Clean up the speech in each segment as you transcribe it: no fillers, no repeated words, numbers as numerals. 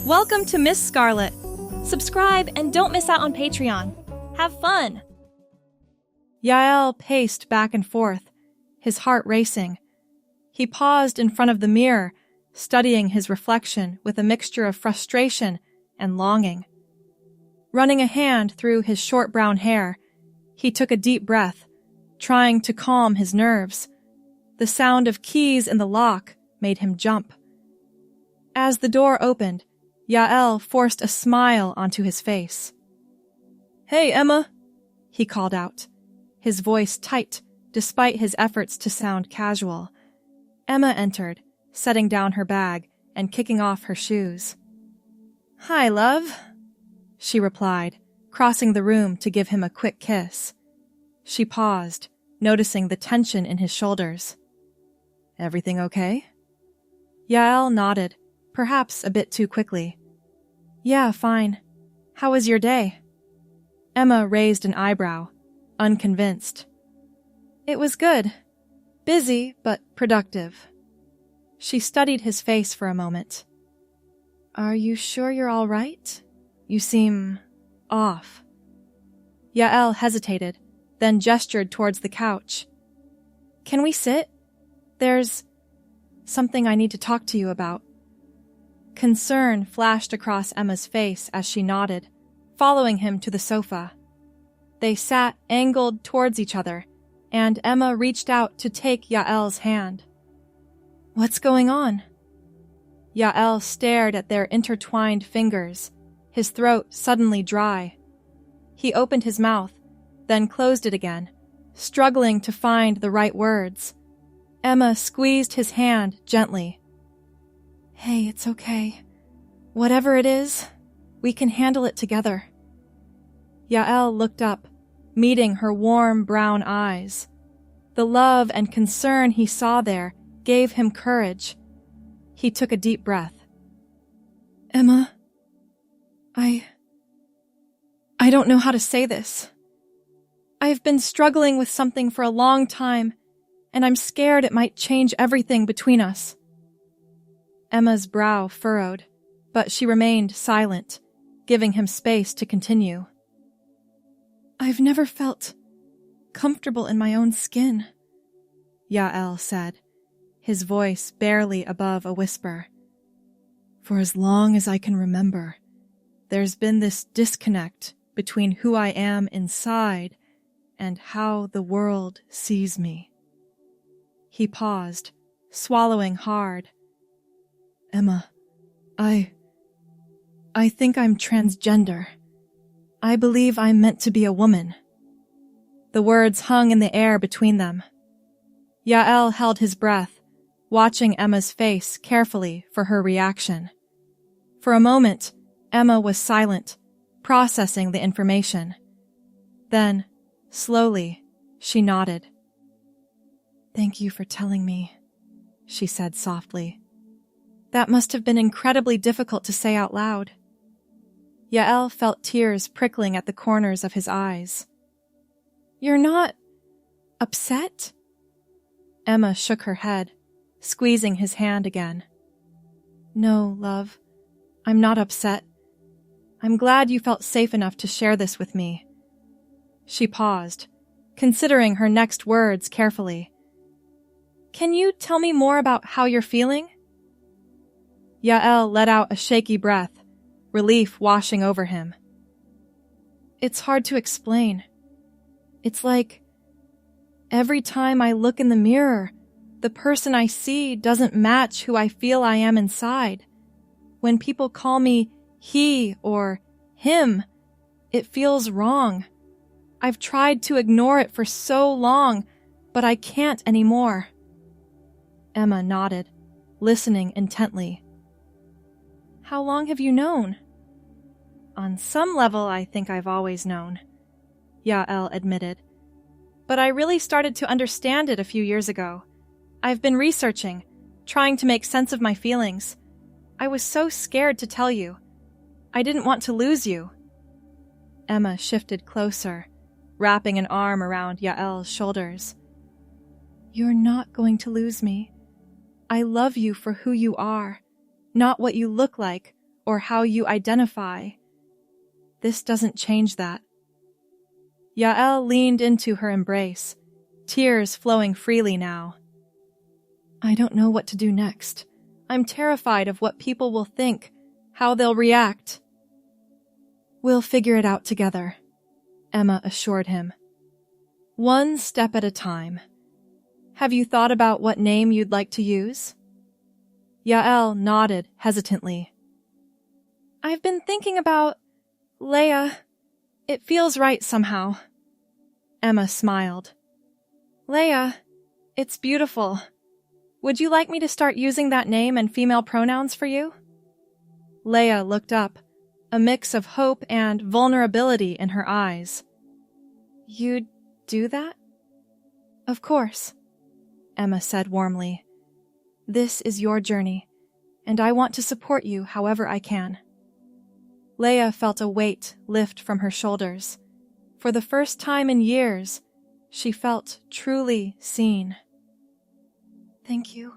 Welcome to Miss Scarlett. Subscribe and don't miss out on Patreon. Have fun! Yael paced back and forth, his heart racing. He paused in front of the mirror, studying his reflection with a mixture of frustration and longing. Running a hand through his short brown hair, he took a deep breath, trying to calm his nerves. The sound of keys in the lock made him jump. As the door opened, Yael forced a smile onto his face. "Hey, Emma," he called out, his voice tight despite his efforts to sound casual. Emma entered, setting down her bag and kicking off her shoes. "Hi, love," she replied, crossing the room to give him a quick kiss. She paused, noticing the tension in his shoulders. "Everything okay?" Yael nodded, perhaps a bit too quickly. "Yeah, fine. How was your day?" Emma raised an eyebrow, unconvinced. "It was good. Busy, but productive." She studied his face for a moment. "Are you sure you're all right? You seem off." Yael hesitated, then gestured towards the couch. "Can we sit? There's something I need to talk to you about." Concern flashed across Emma's face as she nodded, following him to the sofa. They sat angled towards each other, and Emma reached out to take Yael's hand. "What's going on?" Yael stared at their intertwined fingers, his throat suddenly dry. He opened his mouth, then closed it again, struggling to find the right words. Emma squeezed his hand gently. "Hey, it's okay. Whatever it is, we can handle it together." Yael looked up, meeting her warm brown eyes. The love and concern he saw there gave him courage. He took a deep breath. "Emma, I don't know how to say this. I've been struggling with something for a long time, and I'm scared it might change everything between us." Emma's brow furrowed, but she remained silent, giving him space to continue. "I've never felt comfortable in my own skin," Yael said, his voice barely above a whisper. "For as long as I can remember, there's been this disconnect between who I am inside and how the world sees me." He paused, swallowing hard. "Emma, I think I'm transgender. I believe I'm meant to be a woman." The words hung in the air between them. Yael held his breath, watching Emma's face carefully for her reaction. For a moment, Emma was silent, processing the information. Then, slowly, she nodded. "Thank you for telling me," she said softly. That must have been incredibly difficult to say out loud. Yael felt tears prickling at the corners of his eyes. "You're not upset?" Emma shook her head, squeezing his hand again. "No, love, I'm not upset. I'm glad you felt safe enough to share this with me." She paused, considering her next words carefully. "Can you tell me more about how you're feeling?" Yael let out a shaky breath, relief washing over him. "It's hard to explain. It's like every time I look in the mirror, the person I see doesn't match who I feel I am inside. When people call me he or him, it feels wrong. I've tried to ignore it for so long, but I can't anymore." Emma nodded, listening intently. "How long have you known?" "On some level, I think I've always known," Yael admitted. "But I really started to understand it a few years ago. I've been researching, trying to make sense of my feelings. I was so scared to tell you. I didn't want to lose you." Emma shifted closer, wrapping an arm around Yael's shoulders. "You're not going to lose me. I love you for who you are, not what you look like or how you identify. This doesn't change that. Yael leaned into her embrace, tears flowing freely now. I don't know what to do next. I'm terrified of what people will think, how they'll react. We'll figure it out together, Emma assured him. One step at a time. Have you thought about what name you'd like to use? Yael nodded hesitantly. I've been thinking about Leia. It feels right somehow. Emma smiled. Leia, it's beautiful. Would you like me to start using that name and female pronouns for you? Leia looked up, a mix of hope and vulnerability in her eyes. You'd do that? Of course, Emma said warmly. This is your journey, and I want to support you however I can. Leia felt a weight lift from her shoulders. For the first time in years, she felt truly seen. Thank you,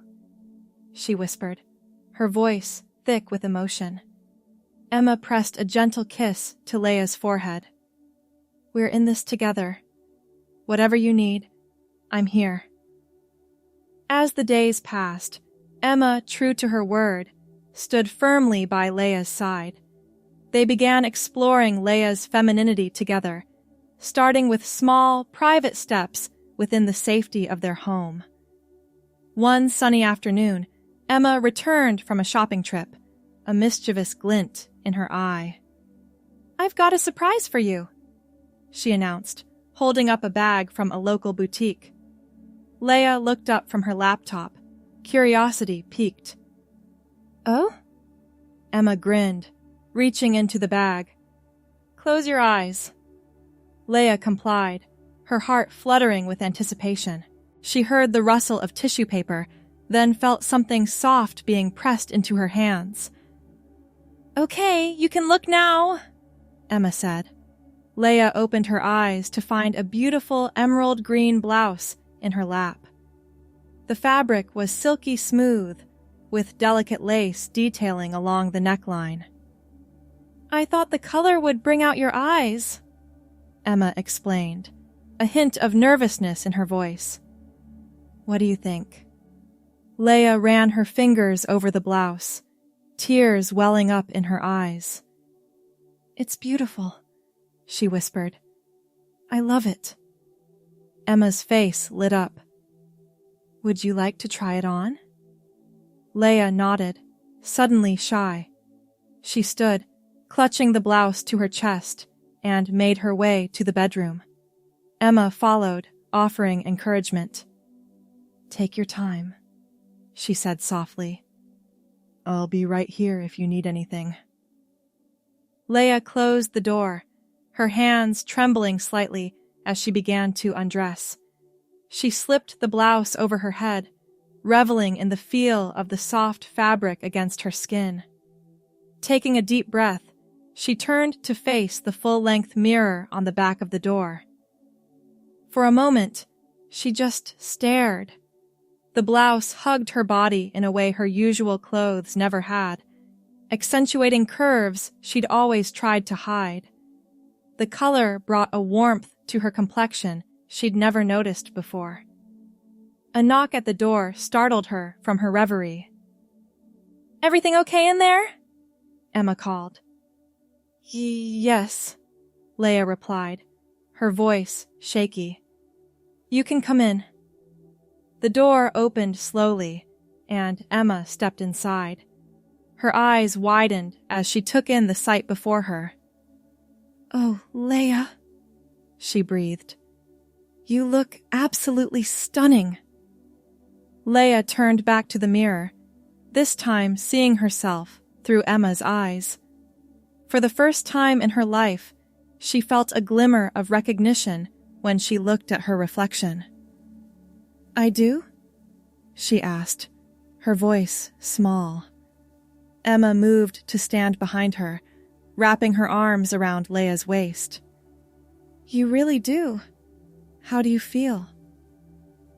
she whispered, her voice thick with emotion. Emma pressed a gentle kiss to Leia's forehead. We're in this together. Whatever you need, I'm here. As the days passed, Emma, true to her word, stood firmly by Leia's side. They began exploring Leia's femininity together, starting with small, private steps within the safety of their home. One sunny afternoon, Emma returned from a shopping trip, a mischievous glint in her eye. I've got a surprise for you, she announced, holding up a bag from a local boutique. Leia looked up from her laptop, curiosity piqued. Oh? Emma grinned, reaching into the bag. Close your eyes. Leia complied, her heart fluttering with anticipation. She heard the rustle of tissue paper, then felt something soft being pressed into her hands. Okay, you can look now, Emma said. Leia opened her eyes to find a beautiful emerald green blouse in her lap. The fabric was silky smooth, with delicate lace detailing along the neckline. I thought the color would bring out your eyes, Emma explained, a hint of nervousness in her voice. What do you think? Leia ran her fingers over the blouse, tears welling up in her eyes. It's beautiful, she whispered. I love it. Emma's face lit up. Would you like to try it on? Leia nodded, suddenly shy. She stood, clutching the blouse to her chest, and made her way to the bedroom. Emma followed, offering encouragement. Take your time, she said softly. I'll be right here if you need anything. Leia closed the door, her hands trembling slightly as she began to undress. She slipped the blouse over her head, reveling in the feel of the soft fabric against her skin. Taking a deep breath, she turned to face the full-length mirror on the back of the door. For a moment, she just stared. The blouse hugged her body in a way her usual clothes never had, accentuating curves she'd always tried to hide. The color brought a warmth to her complexion she'd never noticed before. A knock at the door startled her from her reverie. Everything okay in there? Emma called. Yes, Leia replied, her voice shaky. You can come in. The door opened slowly, and Emma stepped inside. Her eyes widened as she took in the sight before her. Oh, Leia, she breathed. You look absolutely stunning. Leia turned back to the mirror, this time seeing herself through Emma's eyes. For the first time in her life, she felt a glimmer of recognition when she looked at her reflection. I do? She asked, her voice small. Emma moved to stand behind her, wrapping her arms around Leia's waist. You really do. How do you feel?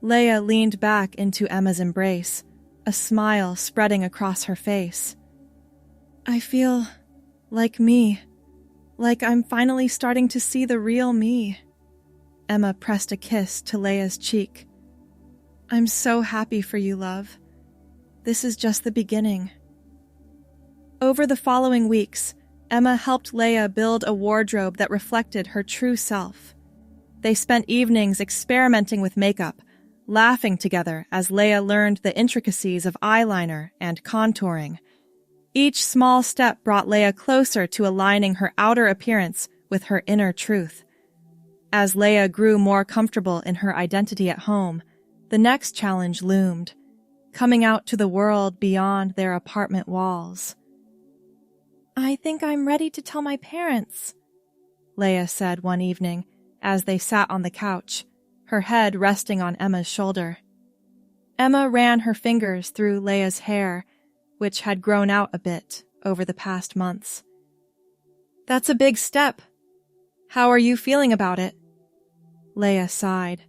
Leia leaned back into Emma's embrace, a smile spreading across her face. I feel like me, like I'm finally starting to see the real me. Emma pressed a kiss to Leia's cheek. I'm so happy for you, love. This is just the beginning. Over the following weeks, Emma helped Leia build a wardrobe that reflected her true self. They spent evenings experimenting with makeup, laughing together as Leia learned the intricacies of eyeliner and contouring. Each small step brought Leia closer to aligning her outer appearance with her inner truth. As Leia grew more comfortable in her identity at home, the next challenge loomed, coming out to the world beyond their apartment walls. I think I'm ready to tell my parents, Leia said one evening as they sat on the couch, her head resting on Emma's shoulder. Emma ran her fingers through Leia's hair, which had grown out a bit over the past months. That's a big step. How are you feeling about it? Leia sighed.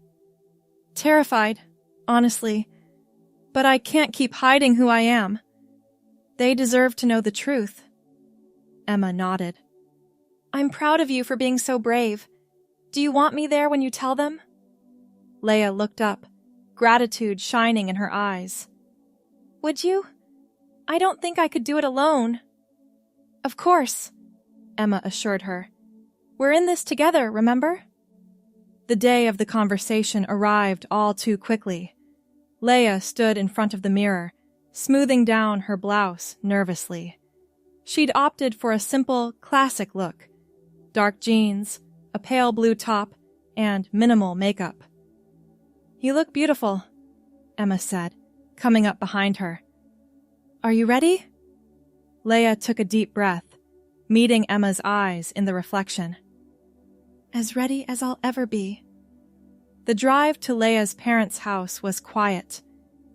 Terrified, honestly, but I can't keep hiding who I am. They deserve to know the truth. Emma nodded. I'm proud of you for being so brave. Do you want me there when you tell them? Leia looked up, gratitude shining in her eyes. Would you? I don't think I could do it alone. Of course, Emma assured her. We're in this together, remember? The day of the conversation arrived all too quickly. Leia stood in front of the mirror, smoothing down her blouse nervously. She'd opted for a simple, classic look. Dark jeans, a pale blue top, and minimal makeup. You look beautiful, Emma said, coming up behind her. Are you ready? Leia took a deep breath, meeting Emma's eyes in the reflection. As ready as I'll ever be. The drive to Leia's parents' house was quiet,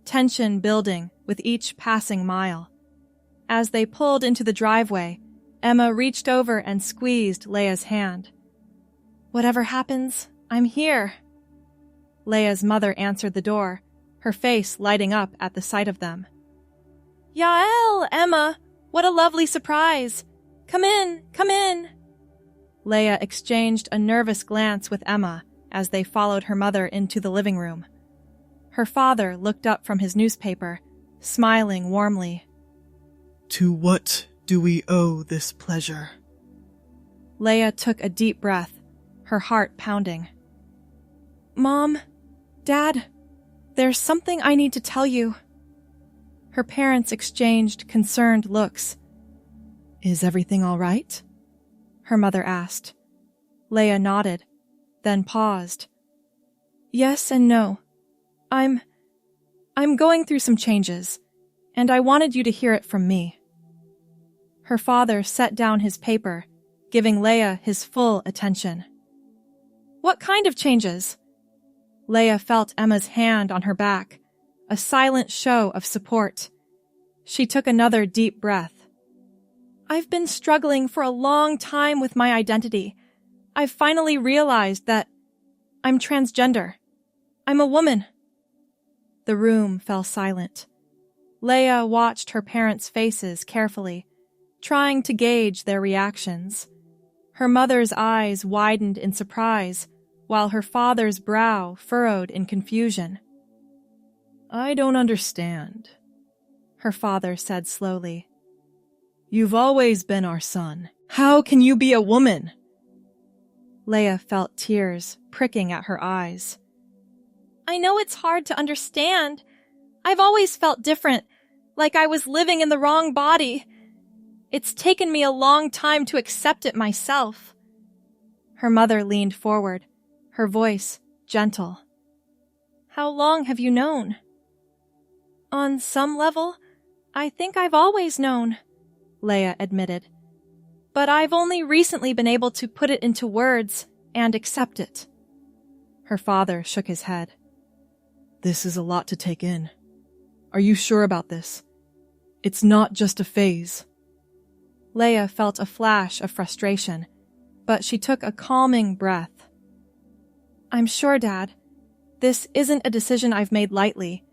tension building with each passing mile. As they pulled into the driveway, Emma reached over and squeezed Leia's hand. Whatever happens, I'm here. Leia's mother answered the door, her face lighting up at the sight of them. Yael, Emma, what a lovely surprise. Come in, come in. Leia exchanged a nervous glance with Emma as they followed her mother into the living room. Her father looked up from his newspaper, smiling warmly. To what do we owe this pleasure? Leia took a deep breath, her heart pounding. Mom, Dad, there's something I need to tell you. Her parents exchanged concerned looks. Is everything all right? Her mother asked. Leia nodded, then paused. Yes and no. I'm going through some changes, and I wanted you to hear it from me. Her father set down his paper, giving Leia his full attention. What kind of changes? Leia felt Emma's hand on her back, a silent show of support. She took another deep breath. I've been struggling for a long time with my identity. I've finally realized that I'm transgender. I'm a woman. The room fell silent. Leia watched her parents' faces carefully, trying to gauge their reactions. Her mother's eyes widened in surprise, while her father's brow furrowed in confusion. I don't understand, her father said slowly. You've always been our son. How can you be a woman? Leia felt tears pricking at her eyes. I know it's hard to understand. I've always felt different, like I was living in the wrong body. It's taken me a long time to accept it myself. Her mother leaned forward, her voice gentle. How long have you known? On some level, I think I've always known, Leia admitted. But I've only recently been able to put it into words and accept it. Her father shook his head. This is a lot to take in. Are you sure about this? It's not just a phase. Leia felt a flash of frustration, but she took a calming breath. I'm sure, Dad. This isn't a decision I've made lightly.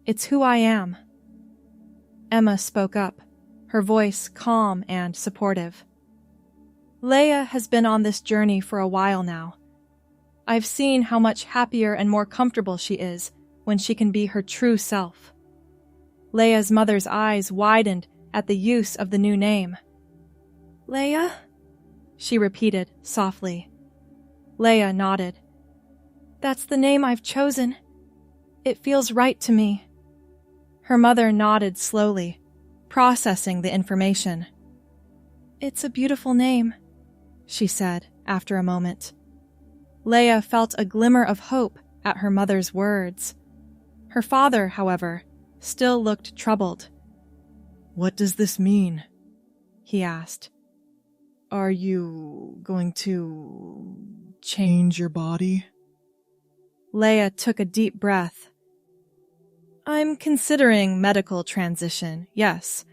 It's who I am. Emma spoke up, her voice calm and supportive. Leia has been on this journey for a while now. I've seen how much happier and more comfortable she is when she can be her true self. Leia's mother's eyes widened at the use of the new name. Leia? She repeated softly. Leia nodded. That's the name I've chosen. It feels right to me. Her mother nodded slowly, processing the information. It's a beautiful name, she said after a moment. Leia felt a glimmer of hope at her mother's words. Her father, however, still looked troubled. What does this mean? He asked. Are you going to change your body? Leia took a deep breath. I'm considering medical transition, yes,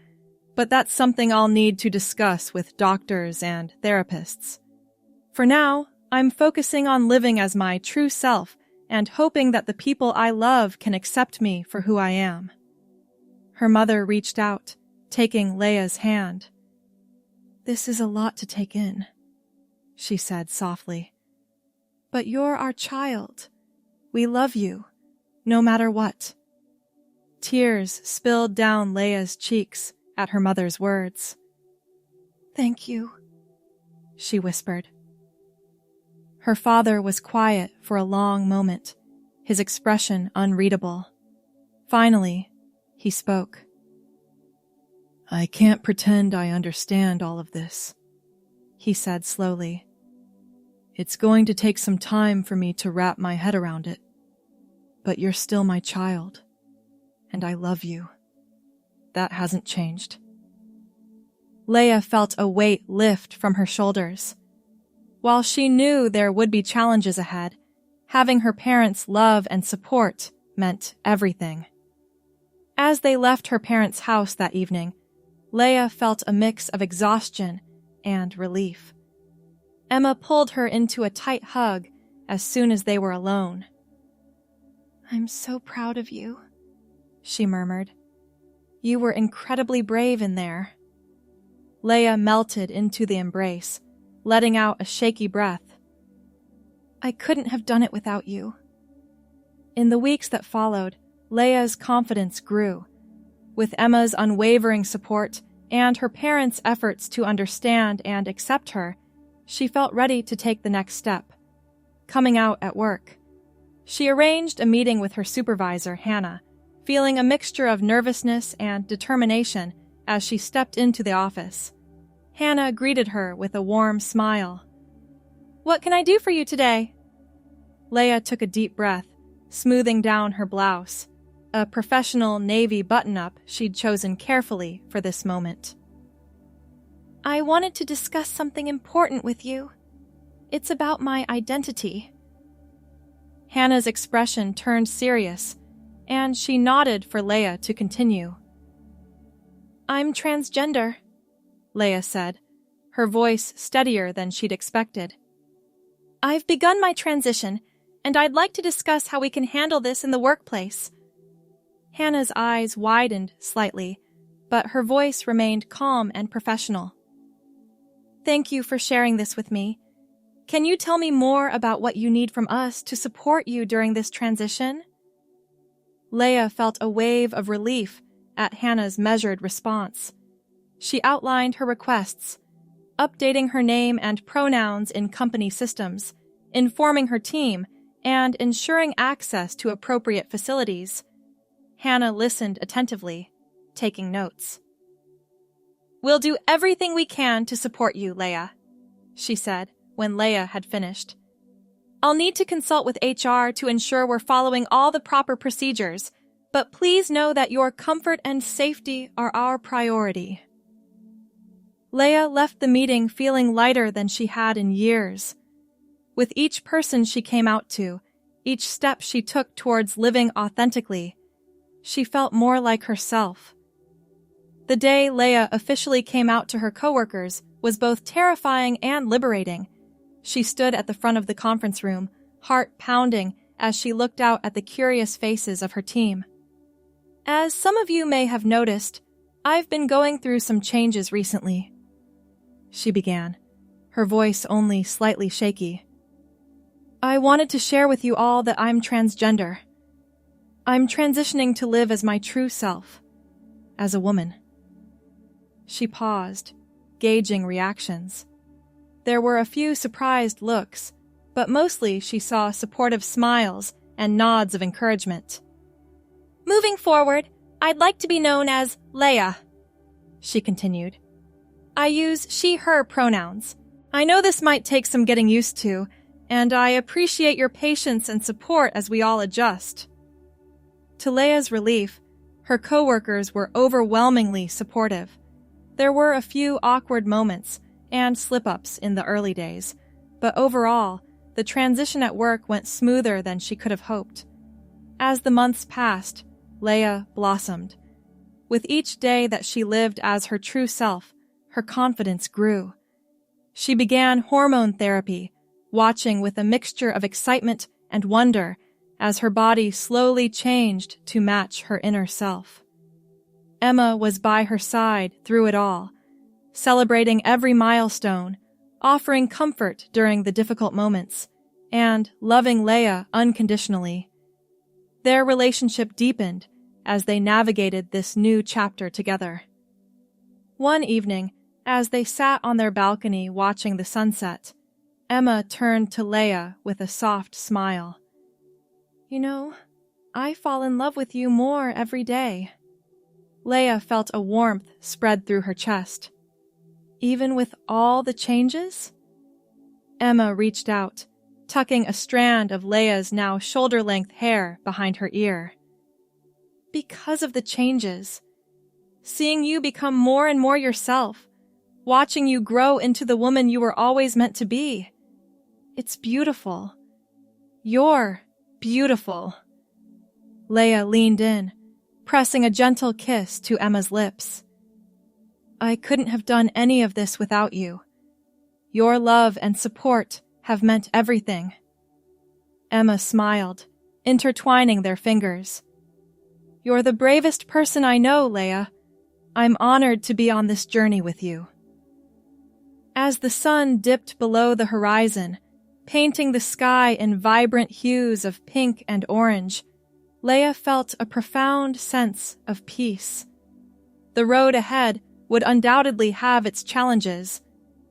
but that's something I'll need to discuss with doctors and therapists. For now, I'm focusing on living as my true self and hoping that the people I love can accept me for who I am. Her mother reached out, taking Leia's hand. This is a lot to take in, she said softly. But you're our child. We love you, no matter what. Tears spilled down Leia's cheeks at her mother's words. Thank you, she whispered. Her father was quiet for a long moment, his expression unreadable. Finally, he spoke. I can't pretend I understand all of this, he said slowly. It's going to take some time for me to wrap my head around it. But you're still my child, and I love you. That hasn't changed. Leia felt a weight lift from her shoulders. While she knew there would be challenges ahead, having her parents' love and support meant everything. As they left her parents' house that evening, Leia felt a mix of exhaustion and relief. Emma pulled her into a tight hug as soon as they were alone. I'm so proud of you, she murmured. You were incredibly brave in there. Leia melted into the embrace, letting out a shaky breath. I couldn't have done it without you. In the weeks that followed, Leia's confidence grew. With Emma's unwavering support and her parents' efforts to understand and accept her, she felt ready to take the next step, coming out at work. She arranged a meeting with her supervisor, Hannah, feeling a mixture of nervousness and determination as she stepped into the office. Hannah greeted her with a warm smile. What can I do for you today? Leia took a deep breath, smoothing down her blouse, a professional navy button-up she'd chosen carefully for this moment. I wanted to discuss something important with you. It's about my identity. Hannah's expression turned serious, and she nodded for Leia to continue. I'm transgender, Leia said, her voice steadier than she'd expected. I've begun my transition, and I'd like to discuss how we can handle this in the workplace. Hannah's eyes widened slightly, but her voice remained calm and professional. Thank you for sharing this with me. Can you tell me more about what you need from us to support you during this transition? Leia felt a wave of relief at Hannah's measured response. She outlined her requests, updating her name and pronouns in company systems, informing her team, and ensuring access to appropriate facilities. Hannah listened attentively, taking notes. We'll do everything we can to support you, Leia, she said when Leia had finished. I'll need to consult with HR to ensure we're following all the proper procedures, but please know that your comfort and safety are our priority. Leia left the meeting feeling lighter than she had in years. With each person she came out to, each step she took towards living authentically, she felt more like herself. The day Leia officially came out to her coworkers was both terrifying and liberating. She stood at the front of the conference room, heart pounding as she looked out at the curious faces of her team. As some of you may have noticed, I've been going through some changes recently, she began, her voice only slightly shaky. I wanted to share with you all that I'm transgender. I'm transitioning to live as my true self, as a woman. She paused, gauging reactions. There were a few surprised looks, but mostly she saw supportive smiles and nods of encouragement. Moving forward, I'd like to be known as Leia, she continued. I use she/her pronouns. I know this might take some getting used to, and I appreciate your patience and support as we all adjust. To Leia's relief, her coworkers were overwhelmingly supportive. There were a few awkward moments and slip-ups in the early days, but overall, the transition at work went smoother than she could have hoped. As the months passed, Leia blossomed. With each day that she lived as her true self, her confidence grew. She began hormone therapy, watching with a mixture of excitement and wonder as her body slowly changed to match her inner self. Emma was by her side through it all, celebrating every milestone, offering comfort during the difficult moments, and loving Leia unconditionally. Their relationship deepened as they navigated this new chapter together. One evening, as they sat on their balcony watching the sunset, Emma turned to Leia with a soft smile. You know, I fall in love with you more every day. Leia felt a warmth spread through her chest. Even with all the changes? Emma reached out, tucking a strand of Leia's now shoulder-length hair behind her ear. Because of the changes. Seeing you become more and more yourself, watching you grow into the woman you were always meant to be. It's beautiful. You're beautiful. Leia leaned in, pressing a gentle kiss to Emma's lips. I couldn't have done any of this without you. Your love and support have meant everything. Emma smiled, intertwining their fingers. You're the bravest person I know, Leia. I'm honored to be on this journey with you. As the sun dipped below the horizon, painting the sky in vibrant hues of pink and orange, Leia felt a profound sense of peace. The road ahead would undoubtedly have its challenges,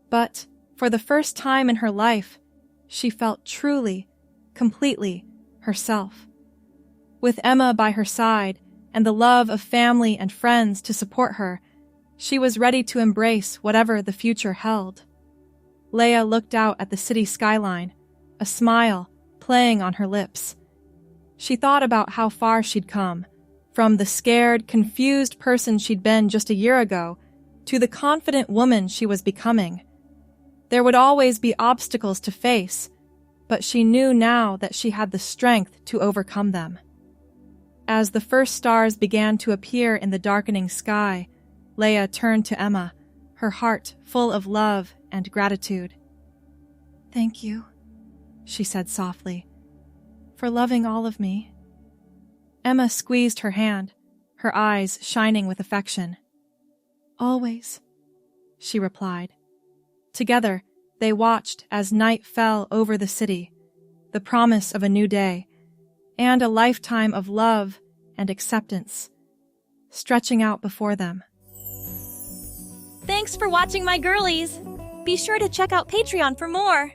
but for the first time in her life, she felt truly, completely herself. With Emma by her side and the love of family and friends to support her, she was ready to embrace whatever the future held. Leia looked out at the city skyline, a smile playing on her lips. She thought about how far she'd come, from the scared, confused person she'd been just a year ago to the confident woman she was becoming. There would always be obstacles to face, but she knew now that she had the strength to overcome them. As the first stars began to appear in the darkening sky, Leia turned to Emma, her heart full of love and gratitude. Thank you, she said softly, for loving all of me. Emma squeezed her hand, her eyes shining with affection. Always, she replied. Together, they watched as night fell over the city, the promise of a new day, and a lifetime of love and acceptance, stretching out before them. Thanks for watching, my girlies! Be sure to check out Patreon for more!